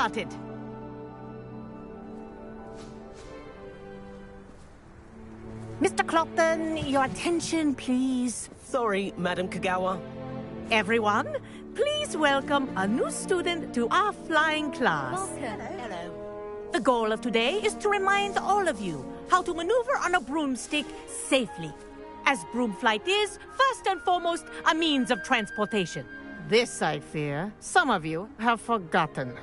started. Mr. Clopton, your attention, please. Sorry, Madam Kagawa. Everyone, please welcome a new student to our flying class. Welcome. Hello. The goal of today is to remind all of you how to maneuver on a broomstick safely, as broom flight is, first and foremost, a means of transportation. This, I fear, some of you have forgotten.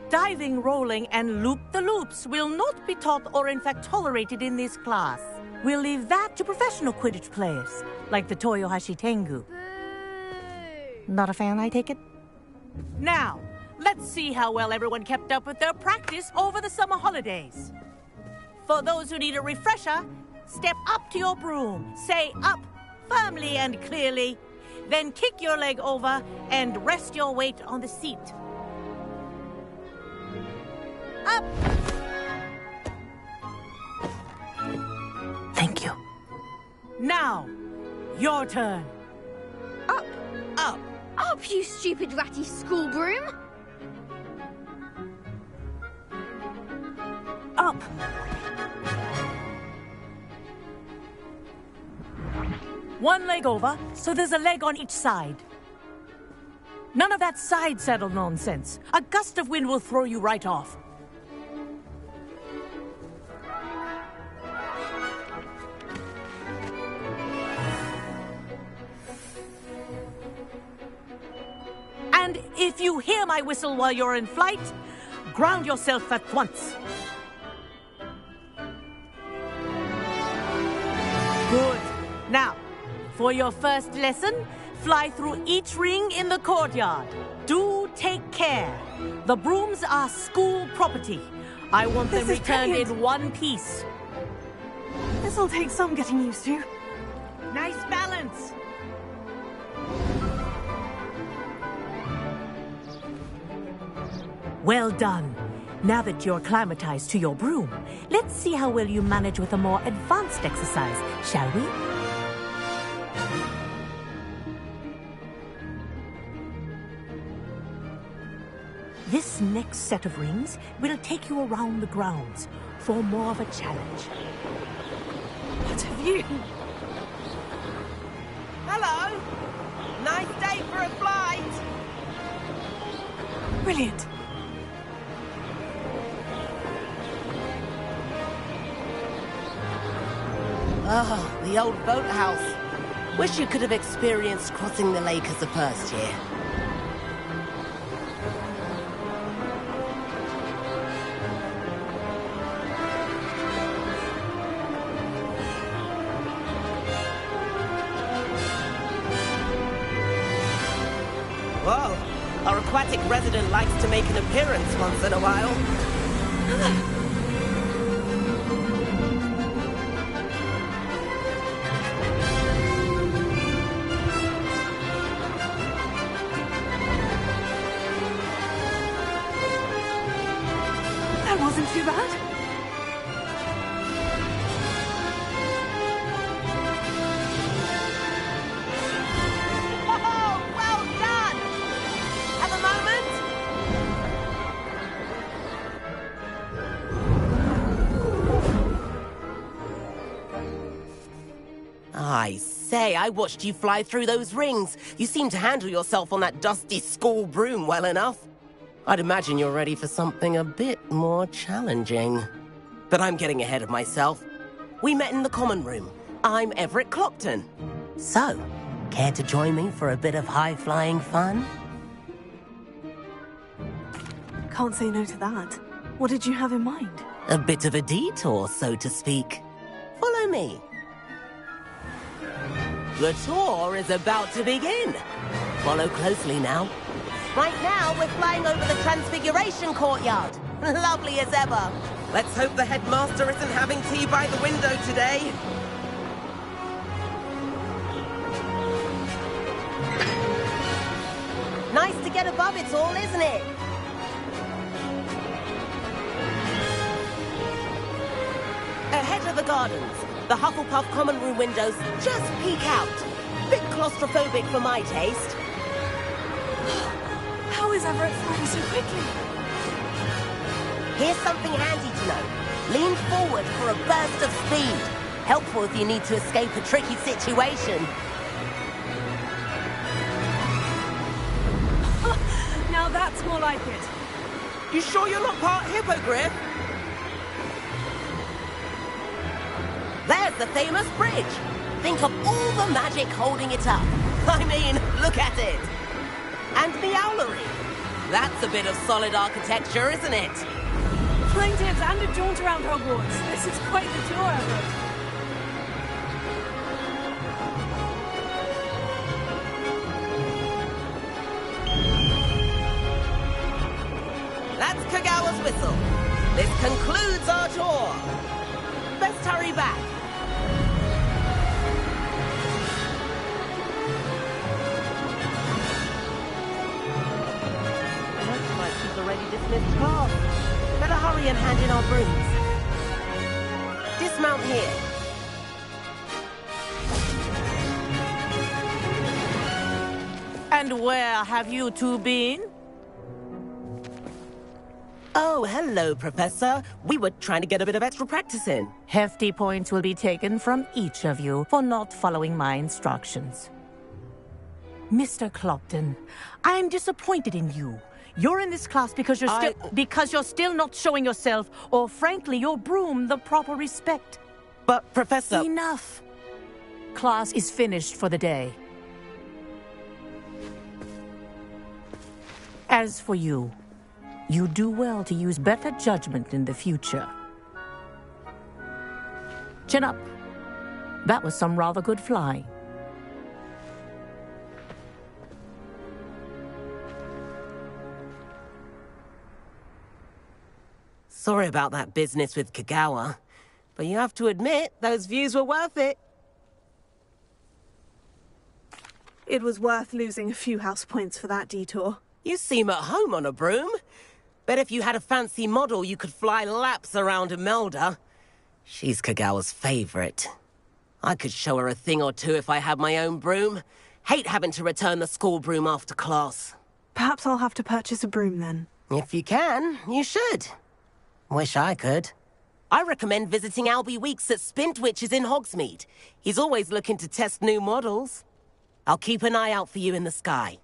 Diving, rolling, and loop-the-loops will not be taught or in fact tolerated in this class. We'll leave that to professional Quidditch players, like the Toyohashi Tengu. Not a fan, I take it? Now, let's see how well everyone kept up with their practice over the summer holidays. For those who need a refresher, step up to your broom, say up firmly and clearly, then kick your leg over and rest your weight on the seat. Up! Thank you. Now, your turn. Up. Up. Up, you stupid ratty school broom. Up. One leg over, so there's a leg on each side. None of that side saddle nonsense. A gust of wind will throw you right off. And if you hear my whistle while you're in flight, ground yourself at once. Good. Now, for your first lesson, fly through each ring in the courtyard. Do take care. The brooms are school property. I want them returned in one piece. This'll take some getting used to. Nice balance. Well done. Now that you're acclimatized to your broom, let's see how well you manage with a more advanced exercise, shall we? This next set of rings will take you around the grounds for more of a challenge. What have you? Hello! Nice day for a flight! Brilliant. Ah, the old boathouse. Wish you could have experienced crossing the lake as a first year. Whoa, our aquatic resident likes to make an appearance once in a while. That wasn't too bad. Oh, well done! Have a moment? I say, I watched you fly through those rings. You seem to handle yourself on that dusty school broom well enough. I'd imagine you're ready for something a bit more challenging. But I'm getting ahead of myself. We met in the common room. I'm Everett Clopton. So, care to join me for a bit of high-flying fun? Can't say no to that. What did you have in mind? A bit of a detour, so to speak. Follow me. The tour is about to begin. Follow closely now. Right now, we're flying over the Transfiguration Courtyard. Lovely as ever. Let's hope the headmaster isn't having tea by the window today. Nice to get above it all, isn't it? Ahead of the gardens, the Hufflepuff common room windows just peek out. Bit claustrophobic for my taste. How is Everett flying so quickly? Here's something handy to know. Lean forward for a burst of speed. Helpful if you need to escape a tricky situation. Now that's more like it. You sure you're not part hippogriff? There's the famous bridge. Think of all the magic holding it up. I mean, look at it. And the owlery. That's a bit of solid architecture, isn't it? Flying tips and a jaunt around Hogwarts. This is quite the tour, Everett. That's Kagawa's whistle. This concludes our tour. Best hurry back. Looks like she's already dismissed class. Better hurry and hand in our brooms. Dismount here. And where have you two been? Oh, hello, Professor. We were trying to get a bit of extra practice in. Hefty points will be taken from each of you for not following my instructions. Mr. Clopton, I'm disappointed in you. You're in this class because you're still not showing yourself, or frankly, your broom the proper respect. But, Professor... Enough. Class is finished for the day. As for you, you do well to use better judgment in the future. Chin up. That was some rather good flying. Sorry about that business with Kagawa, but you have to admit, those views were worth it. It was worth losing a few house points for that detour. You seem at home on a broom. Bet if you had a fancy model, you could fly laps around Imelda. She's Kagawa's favorite. I could show her a thing or two if I had my own broom. Hate having to return the school broom after class. Perhaps I'll have to purchase a broom then. If you can, you should. Wish I could. I recommend visiting Albie Weeks at Spintwitches in Hogsmeade. He's always looking to test new models. I'll keep an eye out for you in the sky.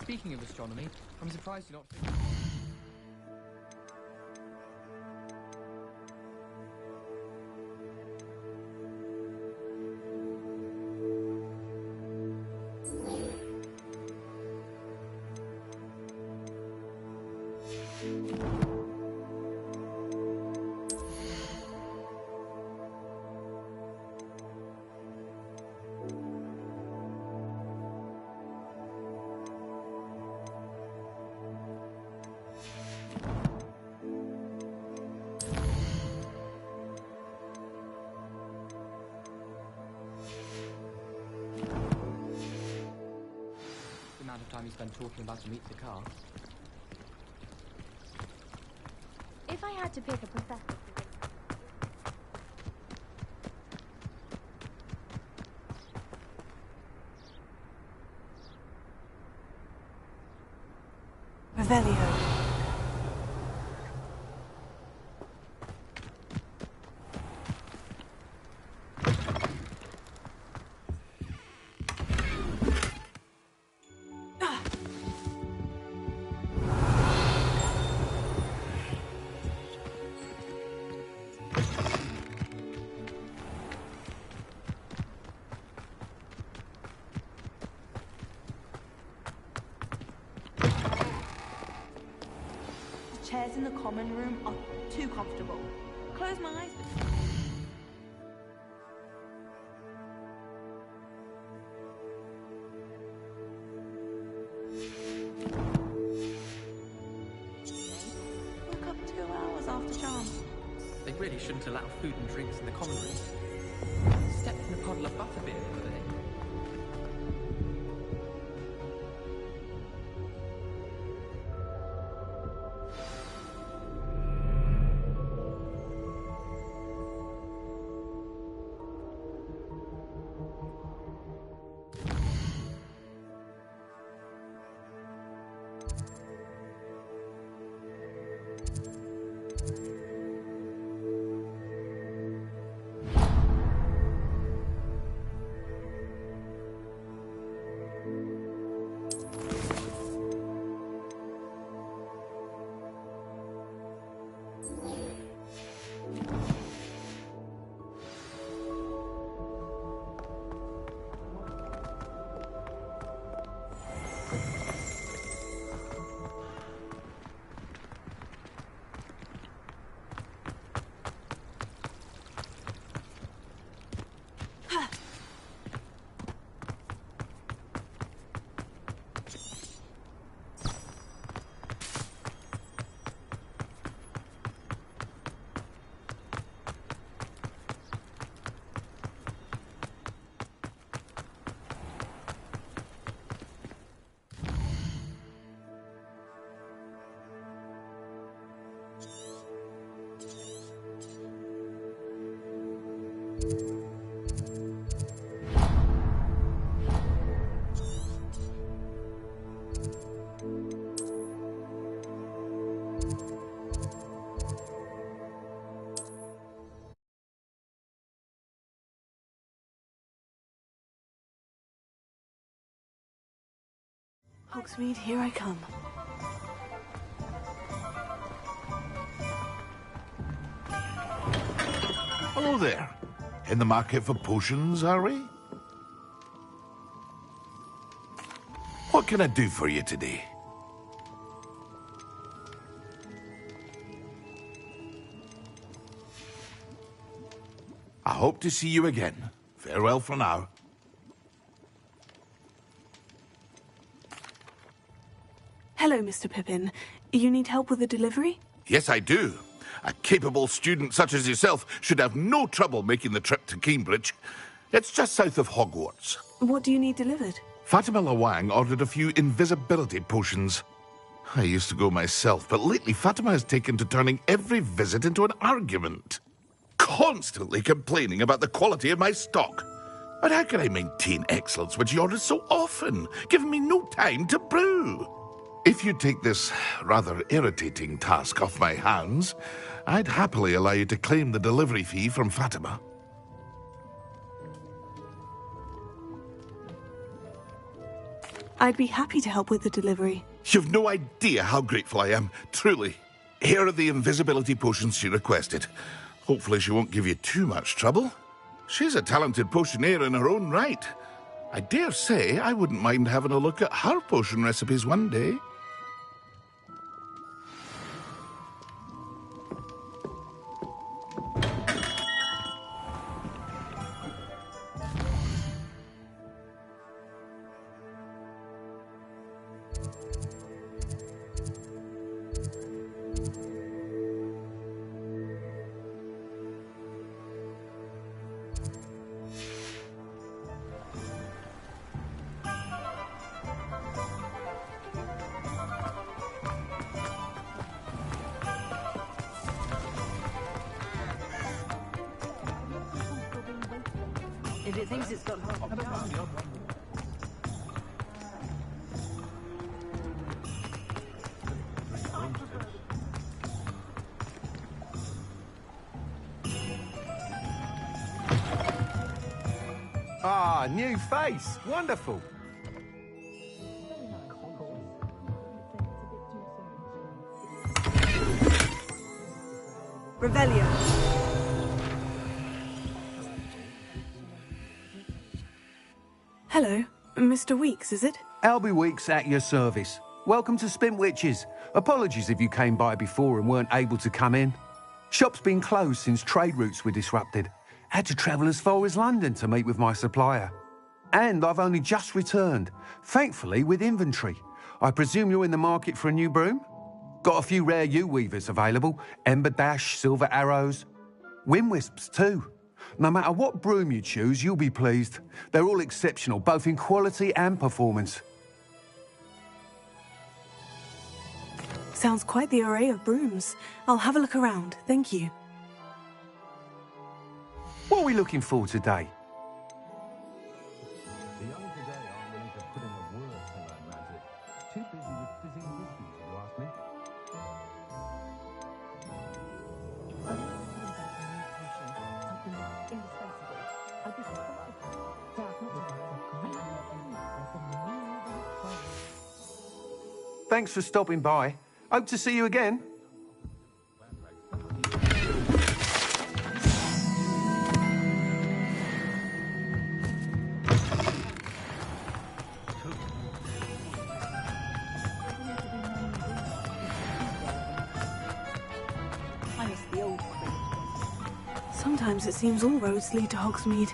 Speaking of astronomy, I'm surprised you're not... of time you spend talking about to meet the car. If I had to pick a professor... Revelio. Chairs in the common room are too comfortable. Close my eyes. Woke up 2 hours after charm. They really shouldn't allow food and drinks in the common room. Stepped in a puddle of butterbeer the other day. Hogsmeade, here I come. Hello there. In the market for potions, are we? What can I do for you today? I hope to see you again. Farewell for now. Hello, Mr. Pippin. You need help with a delivery? Yes, I do. A capable student such as yourself should have no trouble making the trip to Cambridge. It's just south of Hogwarts. What do you need delivered? Fatima Lawang ordered a few invisibility potions. I used to go myself, but lately Fatima has taken to turning every visit into an argument. Constantly complaining about the quality of my stock. But how can I maintain excellence when she orders so often, giving me no time to brew? If you take this rather irritating task off my hands, I'd happily allow you to claim the delivery fee from Fatima. I'd be happy to help with the delivery. You've no idea how grateful I am, truly. Here are the invisibility potions she requested. Hopefully she won't give you too much trouble. She's a talented potioneer in her own right. I dare say I wouldn't mind having a look at her potion recipes one day. If it thinks it's got hot. Ah, new face. Wonderful. Revelio. Hello, Mr. Weeks, is it? Albie Weeks at your service. Welcome to Spintwitches. Apologies if you came by before and weren't able to come in. Shop's been closed since trade routes were disrupted. Had to travel as far as London to meet with my supplier. And I've only just returned, thankfully with inventory. I presume you're in the market for a new broom? Got a few rare yew-weavers available. Ember Dash, Silver Arrows. Wind Wisps too. No matter what broom you choose, you'll be pleased. They're all exceptional, both in quality and performance. Sounds quite the array of brooms. I'll have a look around, thank you. What are we looking for today? Thanks for stopping by. Hope to see you again. Sometimes it seems all roads lead to Hogsmeade.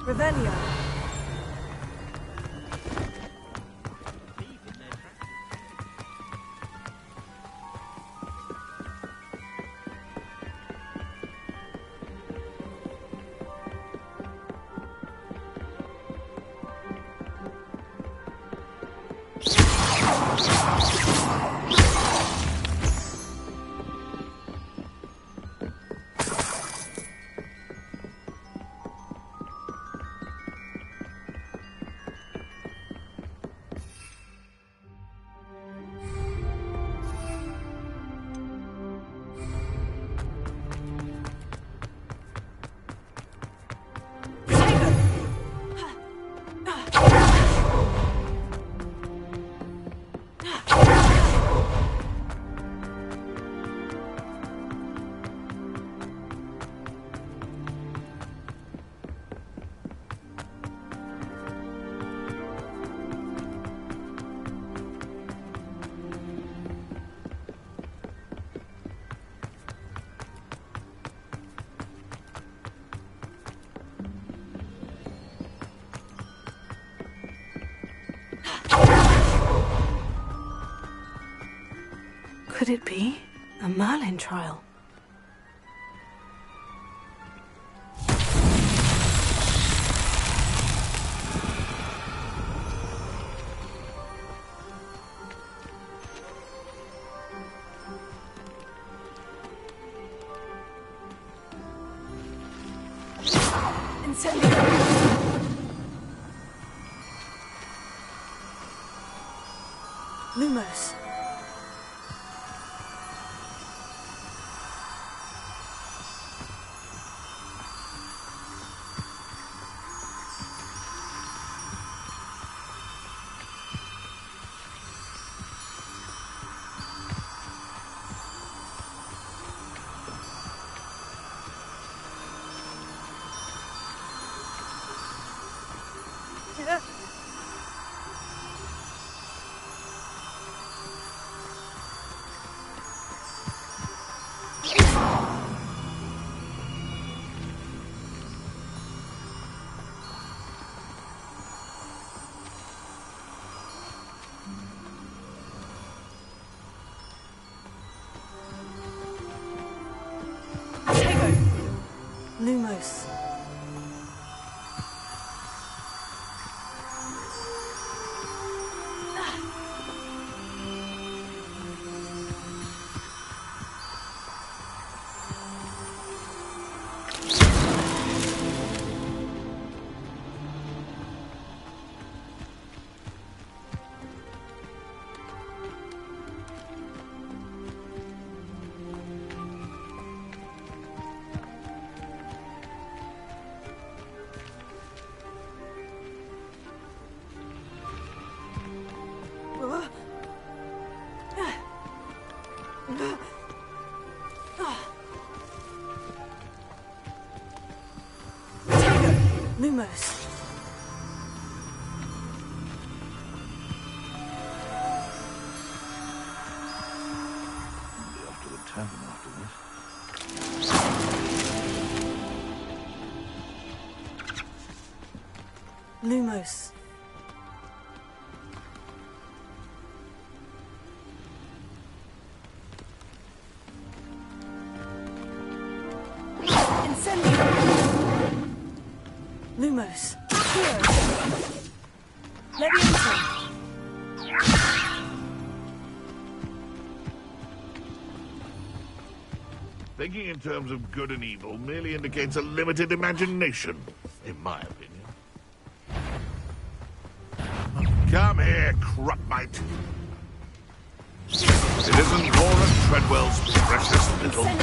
Revelio. Could it be a Merlin trial? Lumos. Lumos. Lumos. Be off to the tavern after this. Lumos. Lumos. Here. Leviosa. Thinking in terms of good and evil merely indicates a limited imagination, in my opinion. Come here, Crupmite. It isn't Laura Treadwell's precious little dove.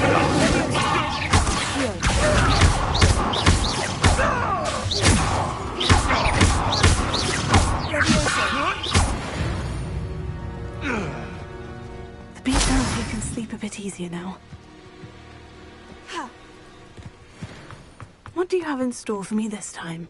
The beat down here can sleep a bit easier now. What do you have in store for me this time?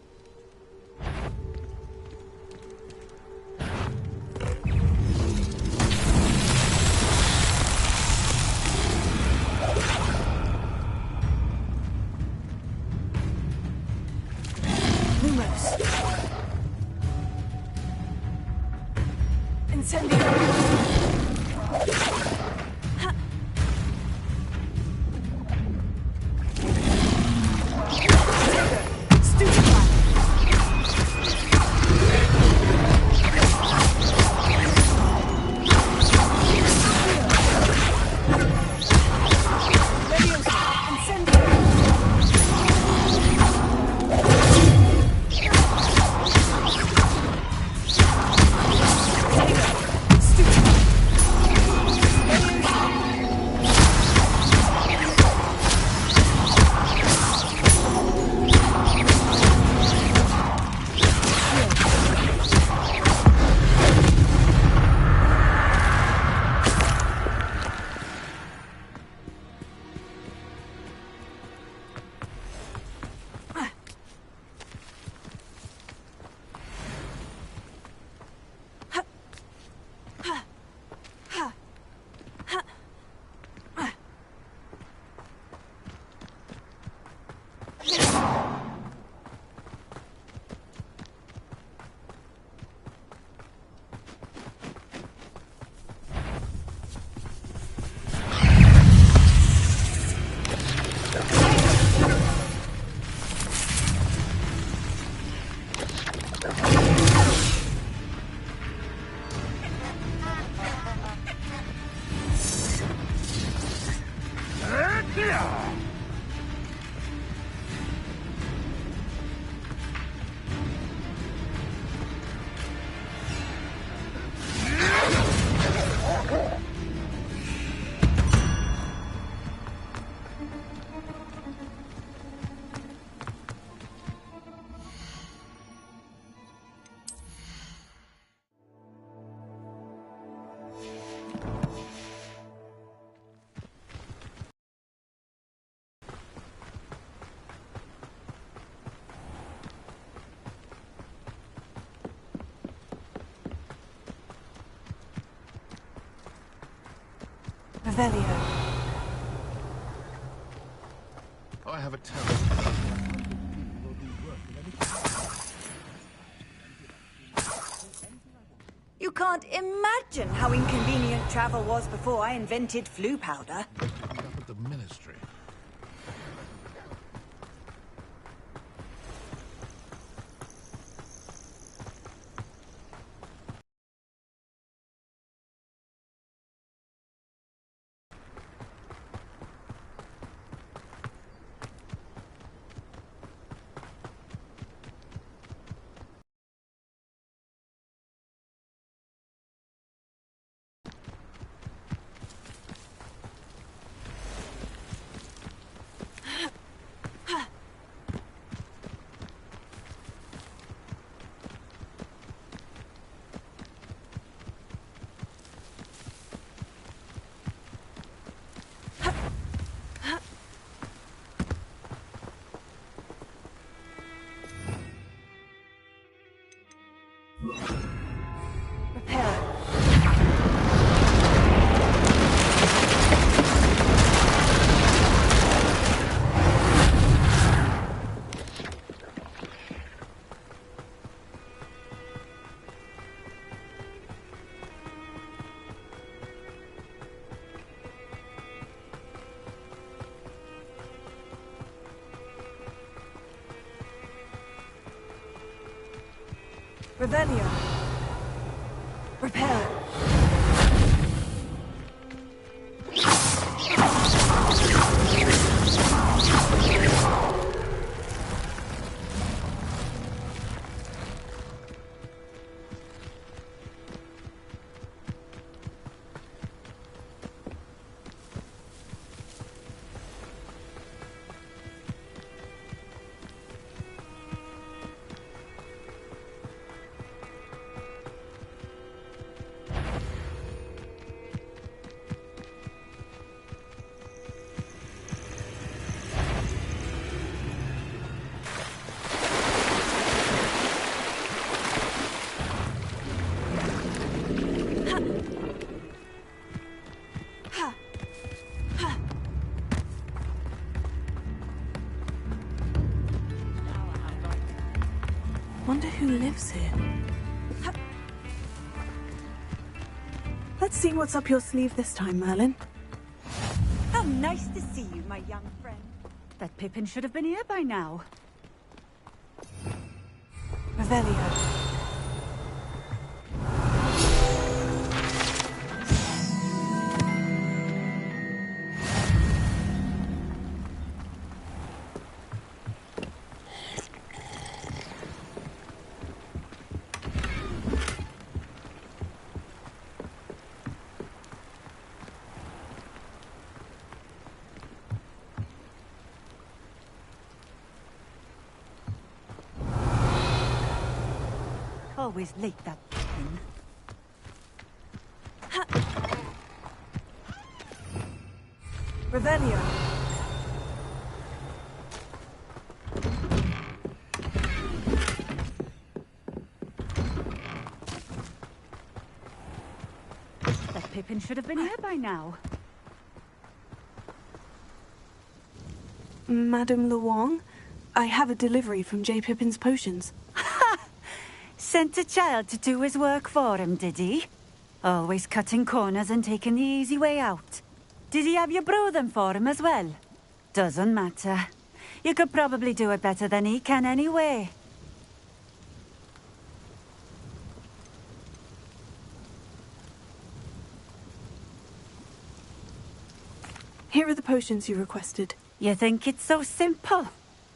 Revelio. I have a terrible. You can't imagine how inconvenient travel was before I invented flu powder. Up at the ministry. Revelio. Repair. Wonder who lives here. Let's see what's up your sleeve this time, Merlin. How nice to see you, my young friend. That Pippin should have been here by now. Revelio. Always late, that Pippin. Revelio. That Pippin should have been here by now. Madame Luong, I have a delivery from J. Pippin's Potions. Sent a child to do his work for him, did he? Always cutting corners and taking the easy way out. Did he have you brew them for him as well? Doesn't matter. You could probably do it better than he can anyway. Here are the potions you requested. You think it's so simple?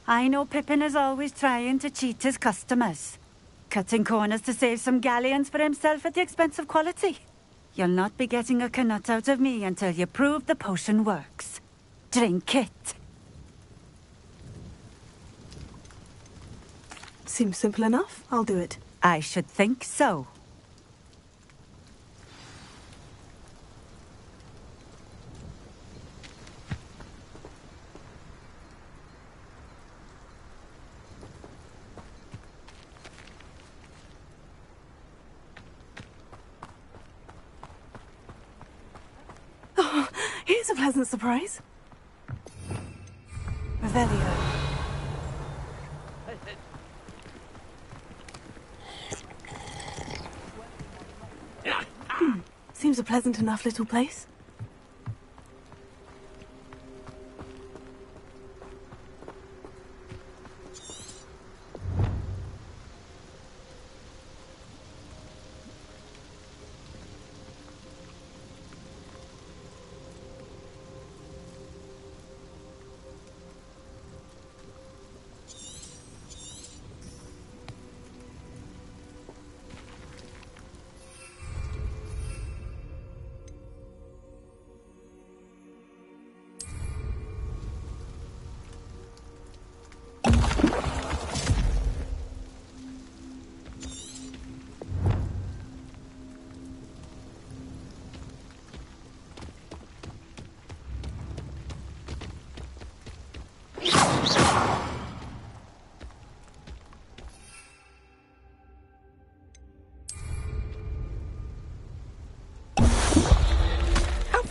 I know Pippin is always trying to cheat his customers. Cutting corners to save some galleons for himself at the expense of quality. You'll not be getting a canut out of me until you prove the potion works. Drink it. Seems simple enough. I'll do it. I should think so. Oh, here's a pleasant surprise. Revelio. Seems a pleasant enough little place.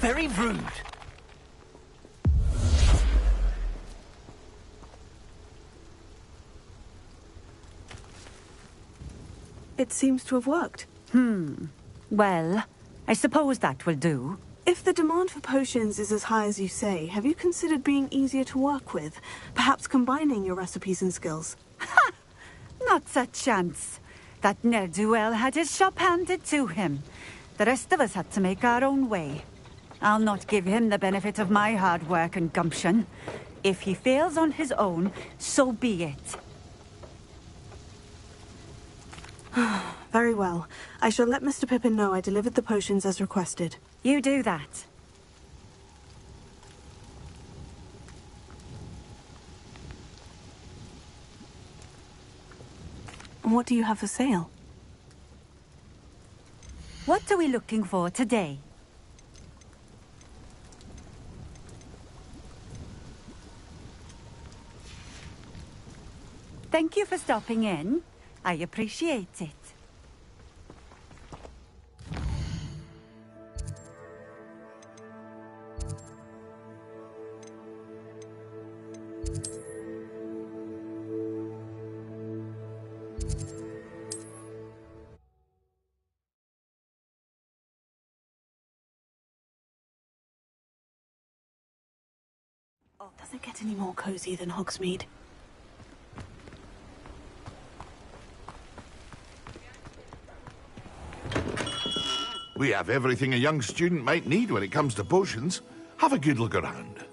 Very rude. It seems to have worked. Well, I suppose that will do. If the demand for potions is as high as you say, have you considered being easier to work with? Perhaps combining your recipes and skills? Ha! Not a chance. That ne'er-do-well had his shop handed to him. The rest of us had to make our own way. I'll not give him the benefit of my hard work and gumption. If he fails on his own, so be it. Very well. I shall let Mr. Pippin know I delivered the potions as requested. You do that. And what do you have for sale? What are we looking for today? Thank you for stopping in. I appreciate it. Does it get any more cozy than Hogsmeade? We have everything a young student might need when it comes to potions. Have a good look around.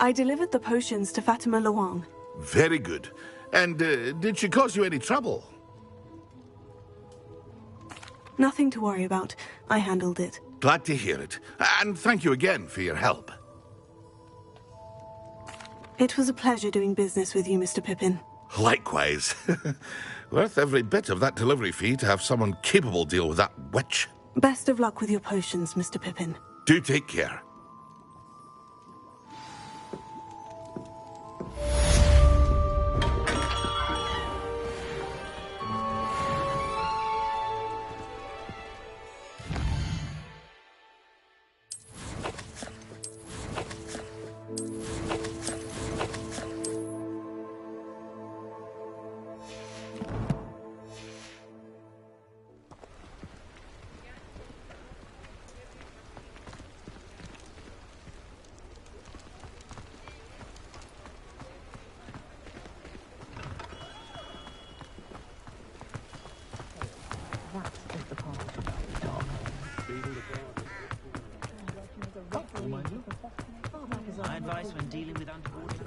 I delivered the potions to Fatima Luang. Very good. And did she cause you any trouble? Nothing to worry about. I handled it. Glad to hear it. And thank you again for your help. It was a pleasure doing business with you, Mr. Pippin. Likewise. Worth every bit of that delivery fee to have someone capable deal with that witch. Best of luck with your potions, Mr. Pippin. Do take care. advice when dealing with underwater.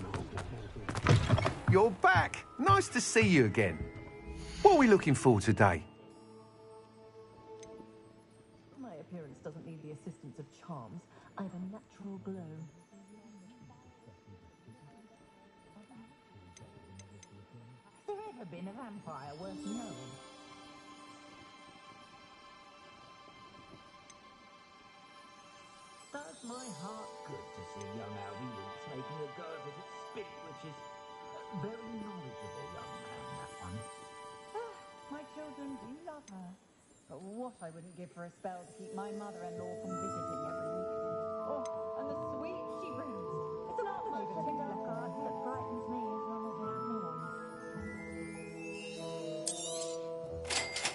You're back. Nice to see you again. What are we looking for today? My appearance doesn't need the assistance of charms. I have a natural glow. Has there ever been a vampire worth knowing? Does my heart good to see young Albie Weeks making a go of his spirit, which is a very knowledgeable young man, that one. My children do love her. But what I wouldn't give for a spell to keep my mother-in-law from visiting every week. Oh, and the sweet she brings. It's not much of a garden that frightens me as long as they have me on.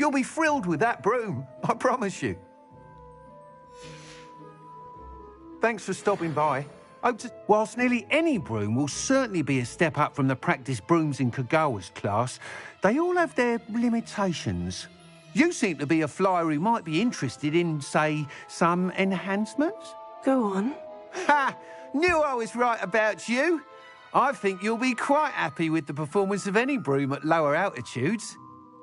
You'll be thrilled with that broom, I promise you. Thanks for stopping by. Whilst nearly any broom will certainly be a step up from the practice brooms in Kagawa's class, they all have their limitations. You seem to be a flyer who might be interested in, say, some enhancements? Go on. Ha! Knew I was right about you. I think you'll be quite happy with the performance of any broom at lower altitudes.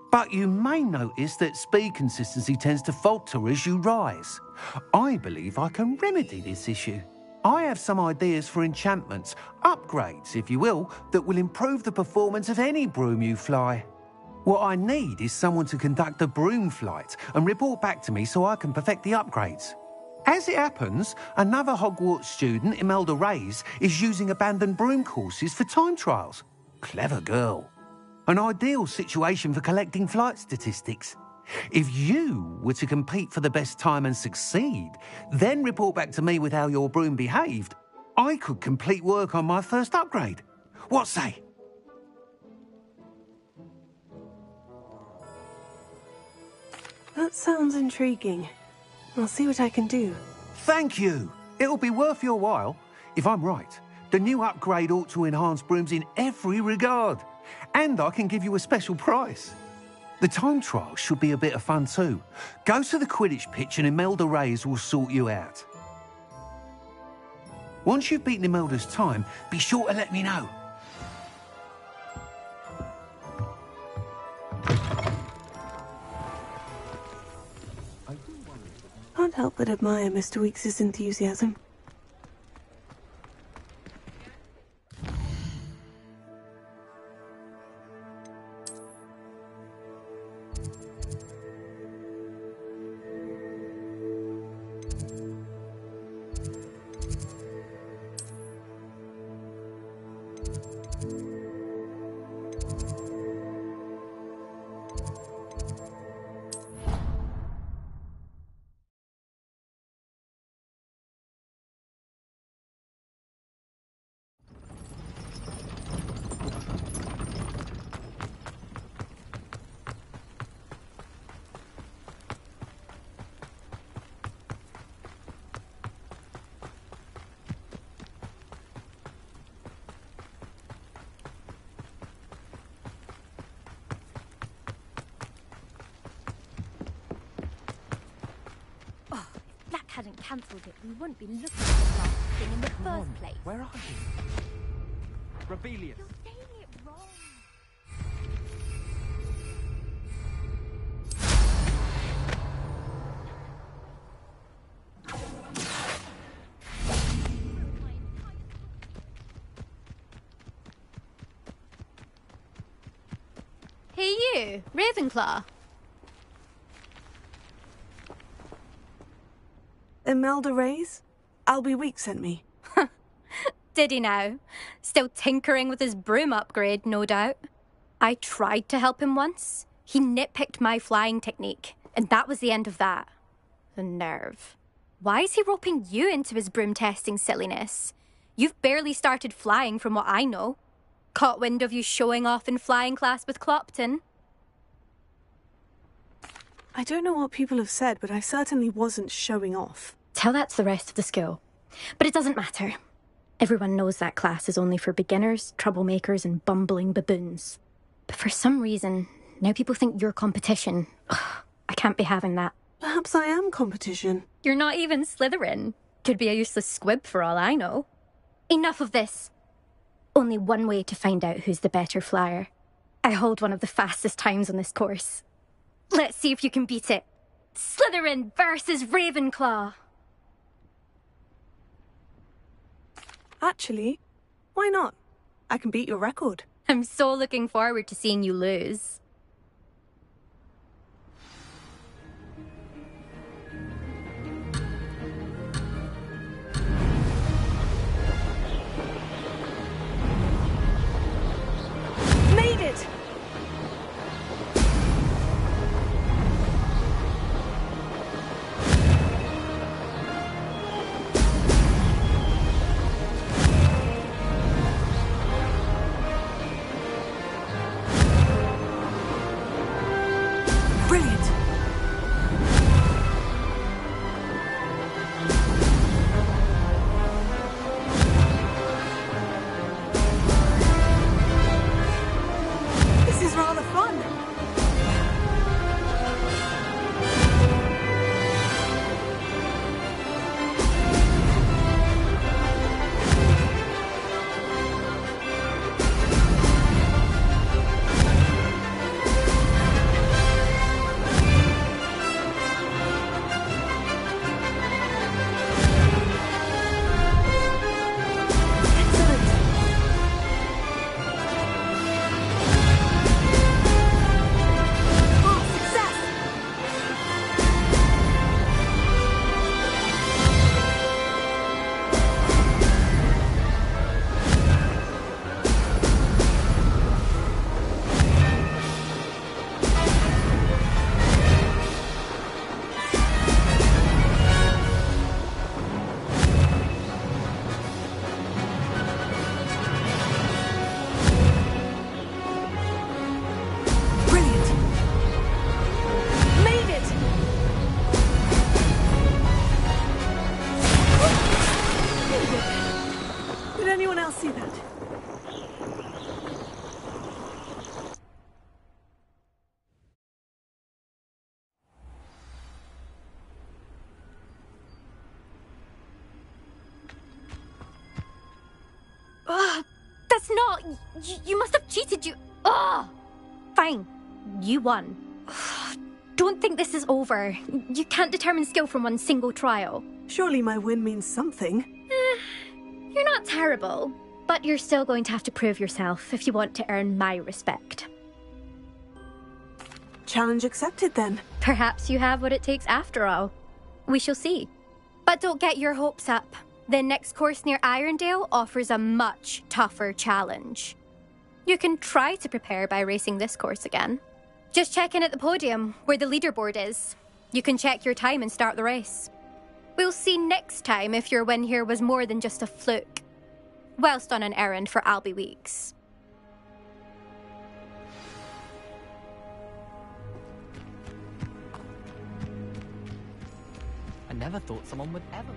But you may notice that speed consistency tends to falter as you rise. I believe I can remedy this issue. I have some ideas for enchantments, upgrades, if you will, that will improve the performance of any broom you fly. What I need is someone to conduct a broom flight and report back to me so I can perfect the upgrades. As it happens, another Hogwarts student, Imelda Reyes, is using abandoned broom courses for time trials. Clever girl. An ideal situation for collecting flight statistics. If you were to compete for the best time and succeed, then report back to me with how your broom behaved, I could complete work on my first upgrade. What say? That sounds intriguing. I'll see what I can do. Thank you. It'll be worth your while. If I'm right, the new upgrade ought to enhance brooms in every regard. And I can give you a special price. The time trial should be a bit of fun too. Go to the Quidditch pitch and Imelda Reyes will sort you out. Once you've beaten Imelda's time, be sure to let me know. Can't help but admire Mr. Weeks' enthusiasm. Hadn't cancelled it, we wouldn't be looking at the last thing in the first place. Where are you? Rebellious. You're saying it wrong. Hey you, Ravenclaw. Imelda Reyes? Albie Weeks sent me. Did he now? Still tinkering with his broom upgrade, no doubt. I tried to help him once. He nitpicked my flying technique, and that was the end of that. The nerve. Why is he roping you into his broom testing silliness? You've barely started flying from what I know. Caught wind of you showing off in flying class with Clopton. I don't know what people have said, but I certainly wasn't showing off. Tell that to the rest of the school. But it doesn't matter. Everyone knows that class is only for beginners, troublemakers, and bumbling baboons. But for some reason, now people think you're competition. Ugh, I can't be having that. Perhaps I am competition. You're not even Slytherin. Could be a useless squib for all I know. Enough of this. Only one way to find out who's the better flyer. I hold one of the fastest times on this course. Let's see if you can beat it. Slytherin versus Ravenclaw. Actually, why not? I can beat your record. I'm so looking forward to seeing you lose. Made it! Brilliant! This is rather fun. Did anyone else see that? That's not... You must have cheated, you... Ugh! Fine. You won. Don't think this is over. You can't determine skill from one single trial. Surely my win means something. You're not terrible, but you're still going to have to prove yourself if you want to earn my respect. Challenge accepted, then. Perhaps you have what it takes after all. We shall see. But don't get your hopes up. The next course near Irondale offers a much tougher challenge. You can try to prepare by racing this course again. Just check in at the podium, where the leaderboard is. You can check your time and start the race. We'll see next time if your win here was more than just a fluke. Whilst on an errand for Albie Weeks. I never thought someone would ever.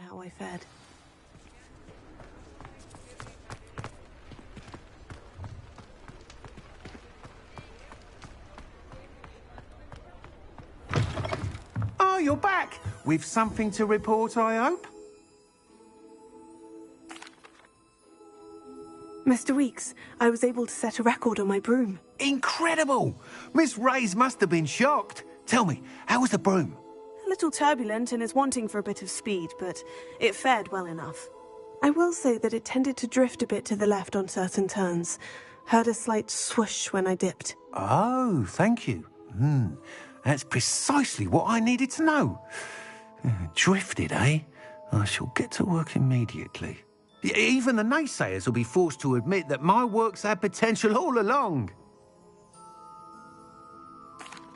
How I fared. Oh, you're back! With something to report, I hope? Mr. Weeks, I was able to set a record on my broom. Incredible! Miss Reyes must have been shocked. Tell me, how was the broom? A little turbulent and is wanting for a bit of speed, but it fared well enough. I will say that it tended to drift a bit to the left on certain turns. Heard a slight swoosh when I dipped. Oh, thank you. That's precisely what I needed to know. Drifted, eh? I shall get to work immediately. Even the naysayers will be forced to admit that my work's had potential all along.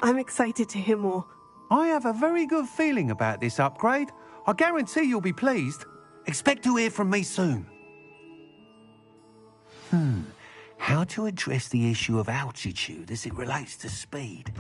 I'm excited to hear more. I have a very good feeling about this upgrade. I guarantee you'll be pleased. Expect to hear from me soon. How to address the issue of altitude as it relates to speed?